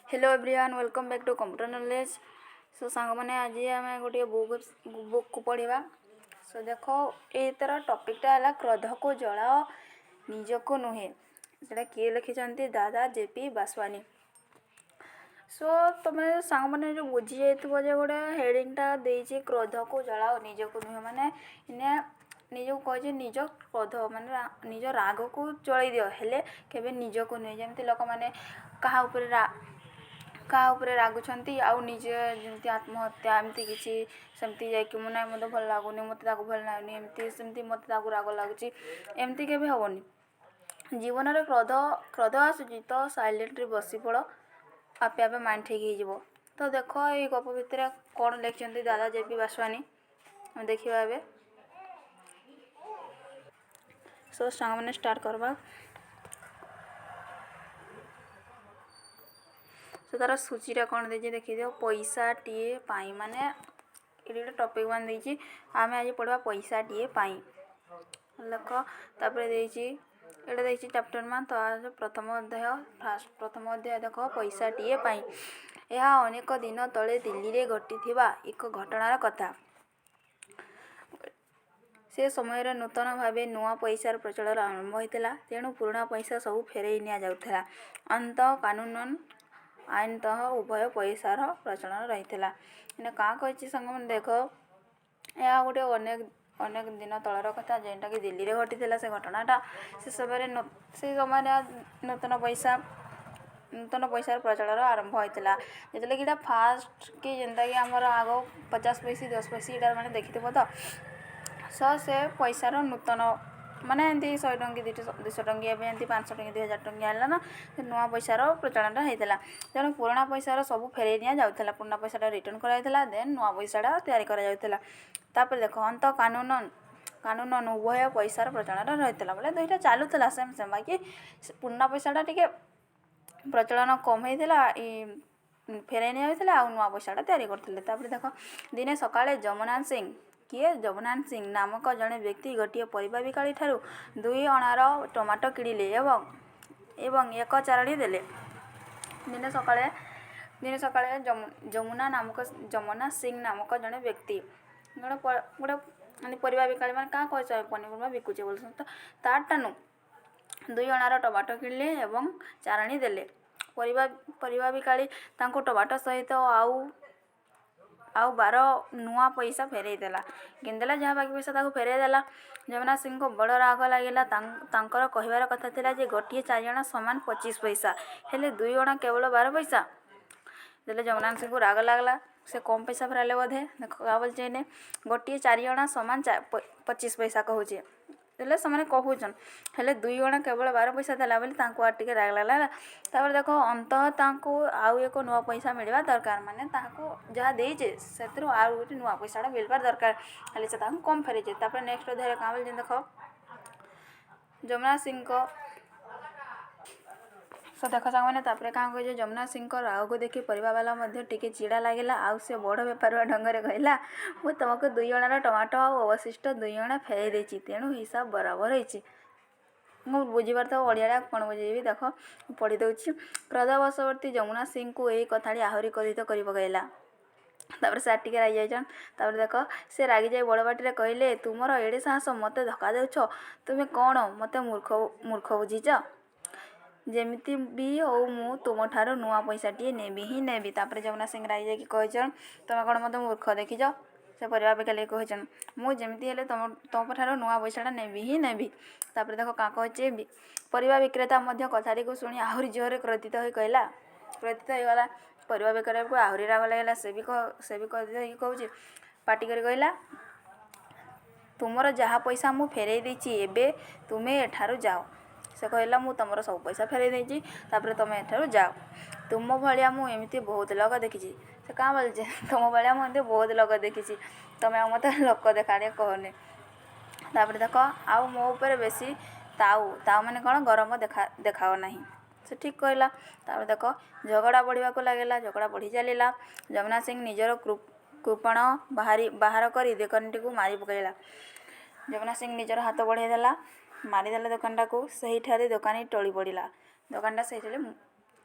Hello everyone welcome back to computer knowledge. So song मैंने आज आम गोटे बुक को पढ़ा। सो देख ये तरह टॉपिकटा है क्रोध को जलाओ निज को नुहे। सेटा किए लिखिं दादा जेपी बासवानी। सो तुम सांग मैंने जो बुझी जाइए गोटे हेडिंगटा देती क्रोध को जलाओ निज को नुहे माने इने निज कहे निज क्रोध माने निज राग को जलई दियो हेले केबे निज को नुहे। जमती लोक मैंने क्या रागुंट आउ निजे जमी आत्महत्या एमती किसी सेमती जाना मत भल लगुनि मत भल लगुनि एमती सेमती मत राग लगुच एमती के हेनी। जीवन में क्रोध आसूँ तो साइलेंट बसी पड़ आपे आपे माइंड ठीक हो। तो देख ये गप भितर कौन लिखिं दादा जेपी बासवानी देखा ए। सो सांग मैंने स्टार्ट करवा। सो तार सूचीटा कौन दे देखी दियो पैसा टीए पाई माने ये गोटे टॉपिक वन देती आम आज पढ़वा पैसा टीए पाई लख तापर देखिए चैप्टर मान तो आज प्रथम अध्याय देख पैसा टीए पाई। यह अनेक दिन तले दिल्ली रे घटी एक घटनार कथा। से समय नूतन भाव नुआ पैसार प्रचलन आरंभ होता तेणु पुराणा पैसा सब फेरई नि जाऊला। अंत कानून आईनतः उभय पैसार प्रचलन रही है। क्या कही सांग मैंने देख यह गोटे अनेक दिन तलर कथा जेनटा कि दिल्ली रे घटी से घटनाटा से समय नूतन पैसार प्रचलन आरंभ होता जो कि फास्ट कि जेनटा कि आमर आग 50 पैसा 10 पैसा यहाँ मैंने देखी तो सो से पैसार नूतन माने एमती 100 टंकी 200 टंकी एमती 500 टंकी 2000 टंकी आला ना से नुआ पैसार प्रचलनटा होता तेणु पुराणा पैसार सब फेरई नि जाऊला। पुराणा पैसाटा रिटर्न कराइला देन नुआ पैसाटा तैयारी करा जाउथला। तापर देख अंत कानून उभय पैसार प्रचलन रही बोले दुईटा चलूला सेम सेम बाकी पुराणा पैसाटा टिके प्रचलन कम होता फेरई नि जाऊला आ नुआ पैसाटा तैयारी करते। देख दिने सकाळे जमुना सिंह किए जमुनान सिंह नामक जड़े व्यक्ति गोटे परिबा बिकाली ठारू 2 अणार टमाटो किणिले एवं एक चारणी देले। दिने सकाळे जमुना सिंह नामक जड़े व्यक्ति गोटे परिबा बिकाली मैंने क्या कह पनीपरिया बिकुचे बोल तो तारटानु 2 अणार टमाटो किणिले एवं चारणी देले। परिबा बिकाली तांको टमाटो सहित आउ 12 नुआ पैसा फेरई देला गिनदेला जहाँ बाकी पैसा ताको फेरई देला। जमुना सिंह को बड़ राग लगिला तांकर कहिबार कथा थिला जे गोटे 4 अणा समान 25 पैसा हेले 2 अणा केवल 12 पैसा देले। जमुना सिंह को राग लागला से कम पैसा फेराले बोधे देख क्या बोलचे गोटे 4 अणा समान 25 पैसा कहूचे देले से कहूचन हेले 2 अणा केवल 12 पैसा देला बोली तांको आ टिके राग लागला। तापर देखो अंतः तांको आउ एक नुआ पैसा मिलवा दरकार माने ताको जहाँ देजे सेतरो आउ गोटे नुआ पैसाटा मिलबार दरकार हेले से ताको कम फेरेजे। तापर नेक्स्ट अध्याय का बोल देख जमुना सिंह को सो देख सांग मैंने तापर क्या कहे जमुना सिंह को राग को देखी परिवावाला टिके चिड़ा लगिला आउ से बड़ बेपारुआ ढंग कहला मु तुमको 2 अणार टमाटो और अवशिष्ट 2 अणा फेरई देची तेणु हिसाब बराबर होती। मुझे बुझीपार तो ओडिया कौन बुझेबी देख पढ़ी दूसरी। क्रोधवशवर्ती जमुना सिंह को यही कथाटी आहरी क्रोधित कर पकईला। तापर से आटिके रागी जाइछन। तापर देख से रागी जाई बड़ बाटी कहले तुमर एड़े साहस मते धक्का देउछ तुमे कौन मते मूर्ख बुझीच जेमिति भी हो मु तुम ठारो नुआ पैसाटी नेबी ही नेबी। तापर जमुना सिंह रागी जाई कहछन तुम कौन मते मूर्ख देखिच से परिवार बिकाली कहछन मु जेमिति हेले तुम ठारो नुआ पैसाटा नेबी ही नेबी। तापर देख का कहे परिवा विक्रेता मध्य कथाटी को शुणी आहरी जोरे क्रोधित होगला। परिवा विक्रेता को आहरी राग लगला से भी क्रोधित हो कहूँ पाटी कर कहला तुमर जहाँ पैसा मु फेरई देची एबे तुमे एठारू जाओ। से कहला मु तुमर सब पैसा फेरई देची तापर तुम एठारू जाओ तुम भाया मु एमती बहुत लोक देखी से क्या बोलचे तुम भाया मुझे बहुत लोक देखी तुम्हें मत लोक देखाड़े कहने। तापर देख आउ मो ऊपर बेसी ताऊ मैंने कौन गरम देखाओ ना से ठीक कहला। तापर देख झगड़ा बढ़िया को लगेगा झगड़ा बढ़ी चलला। जमुना सिंह निजर कृपण बाहर कर दुकानटी को मारी पकईला। जमुना सिंह निजर हाथ बढ़ाईदेला मारिदेला दुकानटा को सही ठारे दुकानी टली पड़ा दुकानटा से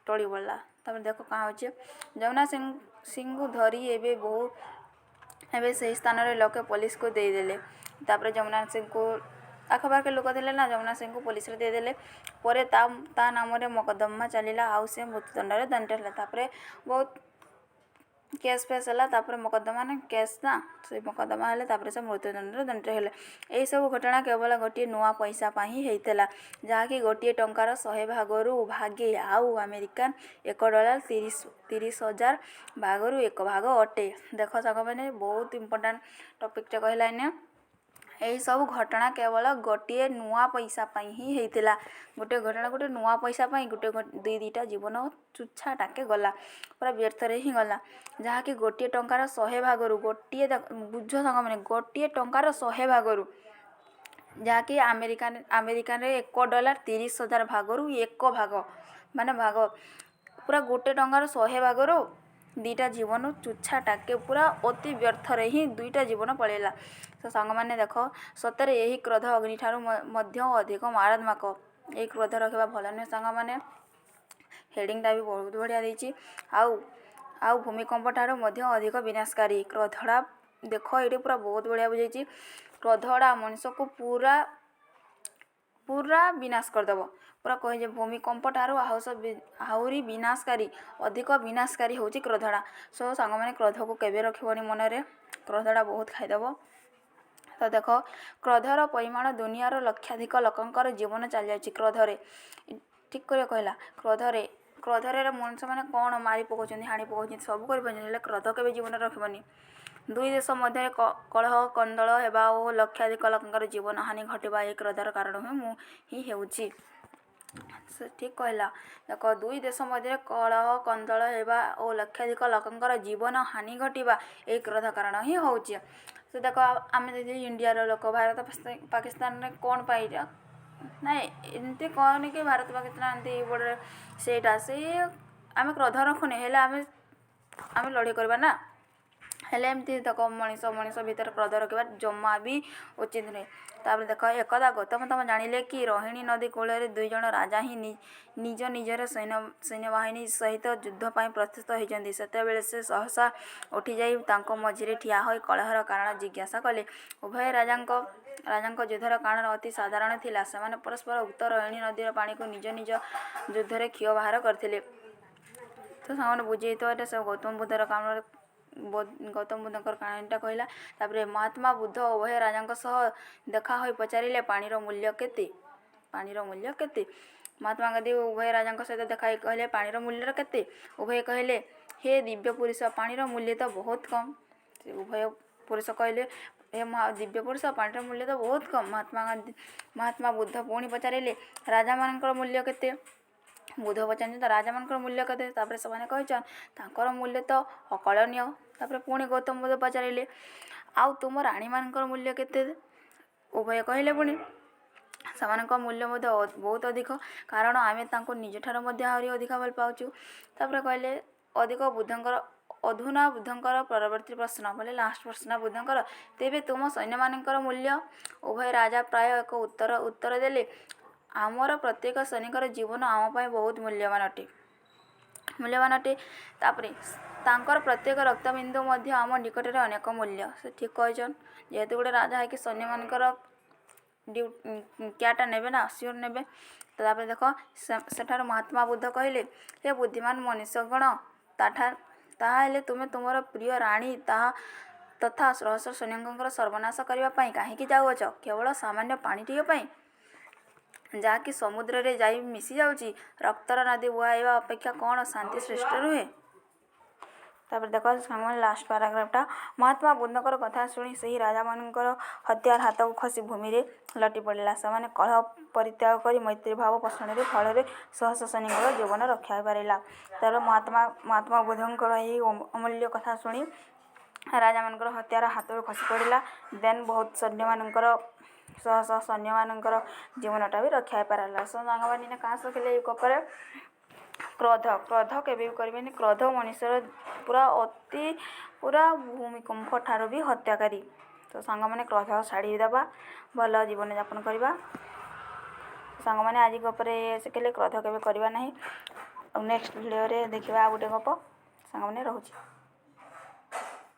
टली पड़ा। तापर देख कहाँ होचे जमुना सिंह को धरी एबे से स्थान रे लोके पुलिस को देदेले। तापर जमुना सिंह को आखपाख लोक थे ना जमुना सिंह को पुलिस रे देदेले। परे ता नाम रे मकदमा चलिला आउ से मृत्युदंड दंड तापर बहुत केस फेस है तापर मकदमा ना केस ना से मकदमा है तापर से मृत्युदंड दंड है। यही सब घटना केवल गोटे नुआ पैसा ही होता जहाँकि गोटे टंकार 100 भागरू भागे आउ अमेरिकान $1 30,000 भागरू 1 भाग अटे। देख साग मैंने बहुत इंपोर्टाट टपिकटे कहला इन यही सब घटना केवल गोटे नुआ पैसा ही होता गोटे घटना गोटे नुआ पैसा गोटे दुईटा जीवन चुच्छा टाके गला पूरा व्यर्थ ही गला जहाँकि गोटे टंकार 100 भागरू गोटे बुझ साग मैंने गोटे टंकार 100 भागरू जहाँकि अमेरिकान रे $1 30,000 भागरू 1 भाग माने भाग पूरा गोटे टंकार 100 भागरू दुईटा जीवन चुच्छा टाके पूरा अति व्यर्थ ही दुईटा जीवन पड़ेगा। तो सांग मैंने देख सतरे यही क्रोध अग्नि ठारू अधिक मारात्मक यही क्रोध रखा भल नुहे सांग मैंने हेडिंगटा भी बहुत बढ़िया देती आउ भूमिकंप ठारू अधिक विनाशकारी क्रोधड़ा देख ये पूरा बहुत बढ़िया बुझे क्रोधड़ा मनुष्य को पूरा पूरा विनाश करदेव पूरा कहे भूमिकंप ठारू आहरी विनाशकारी अधिक विनाशकारी हूँ क्रोधड़ा। सो सांग मैंने क्रोध को केवे रखनी मनरे क्रोधड़ा बहुत खाईदेव। तो देख क्रोधर परिमाण दुनियार लक्षाधिक लोकंर जीवन चली जाए क्रोधरे ठीक कर कहला क्रोधरे मनुष्य मैंने कौन मारी पकाउं हाणी पकाउं सब कर क्रोध के जीवन रखनी। दुई देश मध्य कलह कंदल होगा और लक्षाधिक लोकंर जीवन हानि घटवा एक क्रोधर कारण ही होउची ठीक कहला। देख दुई देश मध्य कलह कंदल होगा और लक्षाधिक लोकंर जीवन हानि घटवा एक क्रोध कारण ही होउची। तो देख आम इंडिया लोक भारत पाकिस्तान में कौन पाई ना एमती कहनी कि भारत पाकिस्तान एमती बड़े सेटा से आम क्रोध रखुनी हेले आम लड़ाई करवा ना हेले एमती देख मनीष भितर क्रोध रखा जमा भी उचित नुहे। तापर देख एकदा गौतम जानिले कि रोहिणी नदी कूल दुई जन राजा ही निज निजर सैन्य बाहिनी सहित युद्धपाई प्रस्तुत होती सेतेबेले से सहसा उठी जाई तांको मझिरे ठिया होई कलहर कारण जिज्ञासा कले। उभय राजांक युद्धर कारण अति साधारण थिला सेमाने परस्पर उक्त रोहिणी नदीर पानी को निज निज युद्धरे क्षीय बाहर करथिले। तो सामने बुझे तो ये सब गौतम बुद्धर काम गौतम बुद्धकर कहानीटा कहला। तापर महात्मा बुद्ध उभय राजा सह देखा हो पचारे पानीर मूल्य केते महात्मा गांधी उभय राजा सहित देखा कहले पानीर मूल्य केते उभय कहले हे दिव्य पुरुष पानीर मूल्य तो बहुत कम। उभय पुरुष कहले हे दिव्य पुरुष पानीर मूल्य तो बहुत कम। महात्मा बुद्ध पुणी पचारे राजा मान मूल्य केते बुध पचार तो राजा मान मूल्य केते तापर से कहर मूल्य तो अकलनीय। तापर पुणी गौतम बुद्ध पचारे आउ तुम राणी मान मूल्य केते उभय कहले पुणी से मूल्य बहुत अधिक कारण आम निज ठार आहरी अधिक भल पाचु। तापर कहले अधिक बुद्धंकर अधुना बुद्धंकर परवर्ती प्रश्न बोले लास्ट प्रश्न बुद्धंकर तेबे तुम सैन्य मानकर मूल्य उभय राजा प्राय एक उत्तर देले आमर प्रत्येक सैनिकर जीवन आम बहुत मूल्यवान अटे तापर तांकर प्रत्येक रक्तबिंदु मध्य आम निकट में अनेक मूल्य से ठीक कहन जेहेतु गोटे राजा है कि सैन्य मानकर क्याटा नेबे ना सियोर नेबे। तो तापर देख सेठार महात्मा बुद्ध कहले हे बुद्धिमान मनुष्यगण ताहा तुमे तुमर प्रिय राणी तथा सहस्र सैन्यंकर सर्वनाश करने कहीं जाऊच केवल सामान्य पानी टीपाई जहाँकि समुद्र रे जाई मिसी जाऊँगी रक्तर नदी बुहाइवा अपेक्षा कौन शांति श्रेष्ठ रुहे। तापर देख लास्ट पाराग्राफटा महात्मा बुद्धकर कथा शुणी से ही राजा मानकर हत्यार हाथ को खसी भूमि रे लटी पड़ा से कलह परित्याग कर मैत्री भाव पोषण फल सहस्र सैनिक जीवन रक्षा पारा। तर महात्मा बुद्धकर यही अमूल्य कथा शुणी राजा मानकर हत्यार हाथ में खसी पड़ा देन बहुत सैन्य मानकर शह सैन्य मानकर जीवनटा भी रक्षा पारा। सो सांग मैंने कहाँ शिखिले कपर क्रोध केवे भी करें क्रोध मनुष्यर पूरा अति पूरा भूमिकंप ठारू भी हत्याकारी। तो सांग मैंने क्रोध छाड़ी देवा भल जीवन यापन करवा। सांग मैंने आज शिखिले क्रोध केवे करवा नहीं ଆଉ ନେକ୍ସଟ ଭିଡ଼ିଓରେ ଦେଖିବା ଆଉ ଗୋଟେ ଗପ। ସାଙ୍ଗମାନେ ରହୁଛି।